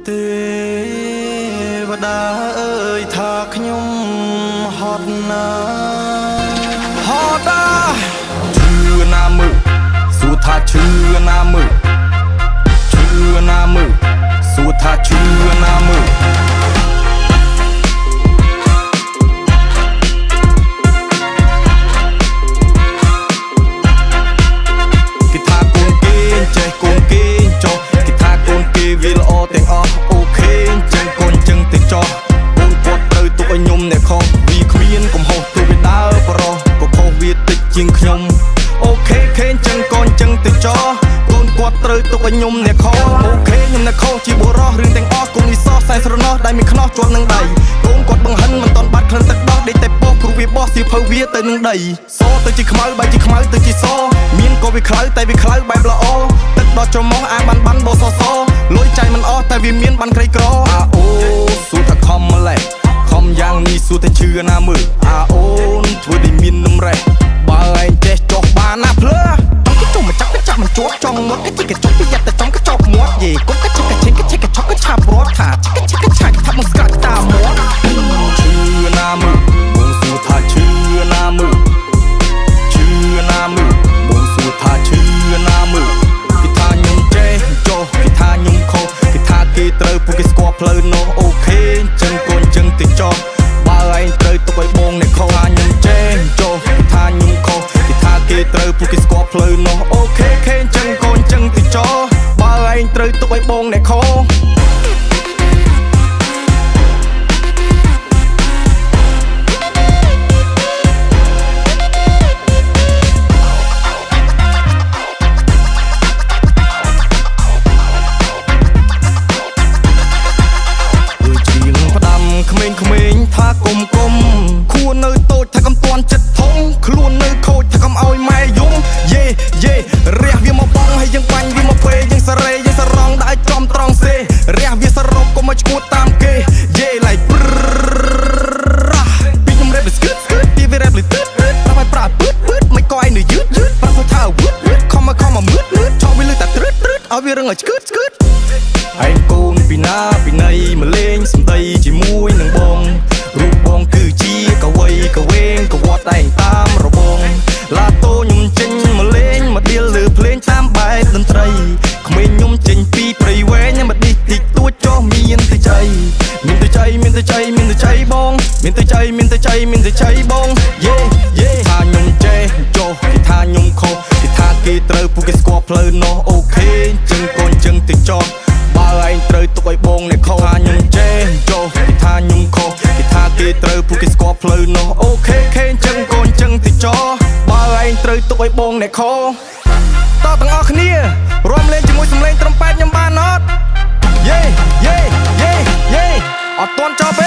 ទេវតាអើយថាខ្ញុំហត់ណាហត់តាឈឺណាមើសួរថាឈឺណាមើឈឺណាមើសួរថាឈឺណាមើគេថាកូនគេចេះកូនគេចុះគេថាកូនគេវាល្អទាំងអស់អូខេចឹងកូនចឹងទៅចុះកូនគាត់ត្រូវទុកឲ្យខ្ញុំអ្នកខុសវាគ្មានកំហុសទោះវាដើរបរោះក៏ខុសវាតិចជាងខ្ញុំអូខេខេចឹងកូនចឹងទៅចុះកូនគាត់ត្រូវទុកឲ្យខ្ញុំអ្នកខុសអូខេខ្ញុំអ្នកខុសជាបុរសរឿងទាំងអស់កូននេះសោះសែនស្រណោះដែលមានខ្នោះជាប់នឹងដៃកូនគាត់បង្ហិនមិនតន់បាត់ក្លិនទឹកដោះដេកតែពោះគ្រូវាបោះសៀវភៅវាទៅនឹងដីសទៅជាខ្មៅបែកជាខ្មៅទៅជាសមានក៏វាខ្លៅតែវាខ្លៅបែបល្អទឹកដកច្រមុះអាបានបោសសលុយចៃមិនអស់តែវាមានបានក្រីក្រអាអូសួរថាខំម្លេះខំយ៉ាងនេះសួរថាឈឺណាមើអាអូនធ្វើដូចមាននំរ៉េះបើឯងចេះចុះបានណាភ្លើអង្គចុះមកចាប់មិនជាប់ចង់មាត់គេចុះពីយ៉ាត់តែចំកញ្ចប់មាត់យេគុំកឆកឆកឆាប់រត់ថាឆាថាមកស្កាត់តាមមាត់ឈឺណាមើបងសួរថាឈឺណាមើឈឺណាមើបងសួរថាឈឺណាមើគេថាខ្ញុំចេះចុះគេថាខ្ញុំខុសគេថាគេត្រូវពួកគេស្គាល់ផ្លូវនោះអូខេចឹងកូនចឹងទៅចុះបើឯងត្រូវទុកឲ្យបងអ្នកខុសថាខ្ញុំចេះចុះគេថាខ្ញុំខុសគេថាគេត្រូវពួកគេស្គាល់ផ្លូវនោះអូខេខេចឹងកូនចឹងទៅចុះបើឯងត្រូវទុកឲ្យបងអ្នកខុសក្មេងថាគុំខួរនៅតូចថាកំតាន់ចិត្តធំខ្លួននៅខូចថាកំឲ្យម៉ែយំយេរះវាមកបងហើយយើងបាញ់វាមកពេយើងសរេយើងសរងដាក់ឲ្យចំត្រង់សេរះវាសរប់កុំមកឈួតតាមគេយេឡៃពីខ្ញុំរ៉េបស្គឺតពីវារ៉េបលឺទឺតប្រាប់ឲ្យប្រាពឺតមិនក៏ឯងនៅយឺតប្រាប់ថាវឺតខំមកមឺតឆោវាលឺតែត្រឹតឲ្យវារឹងឲ្យស្គឺតឯងកូនពីណាពីណីមកលេងសំដីជាមួយនឹងបងរូបបងគឺជាកវីកវែងកវត្តតែងតាមរបងឡាតូខ្ញុំចេញមកលេងមកដៀលលើភ្លេងតាមបែបតន្ត្រីក្មេងខ្ញុំចេញពីព្រៃវែងមកឌីតិចទួចចុះមានទៅចៃបងមានទៅចៃបងយេថាខ្ញុំចេះចុះគេថាខ្ញុំខុសគេថាគេត្រូវពួកគេស្គាល់ផ្លូវនោះអូខេចឹងកូនចឹងទៅចុះបើឯងត្រូវទុកឲ្យបងអ្នកខុសថាខ្ញុំចេះចុះគេថាខ្ញុំខុសគេថាគេត្រូវពួកគេស្គាល់ផ្លូវនោះអូខេខេចឹងកូនចឹងទៅចុះបើឯងត្រូវទុកឲ្យបងអ្នកខុសតទាំងអស់គ្នារួមលេងជាមួយសំឡេងត្រំប៉ែតខ្ញុំបានអត់យេអត់ទាន់ចប់ទេ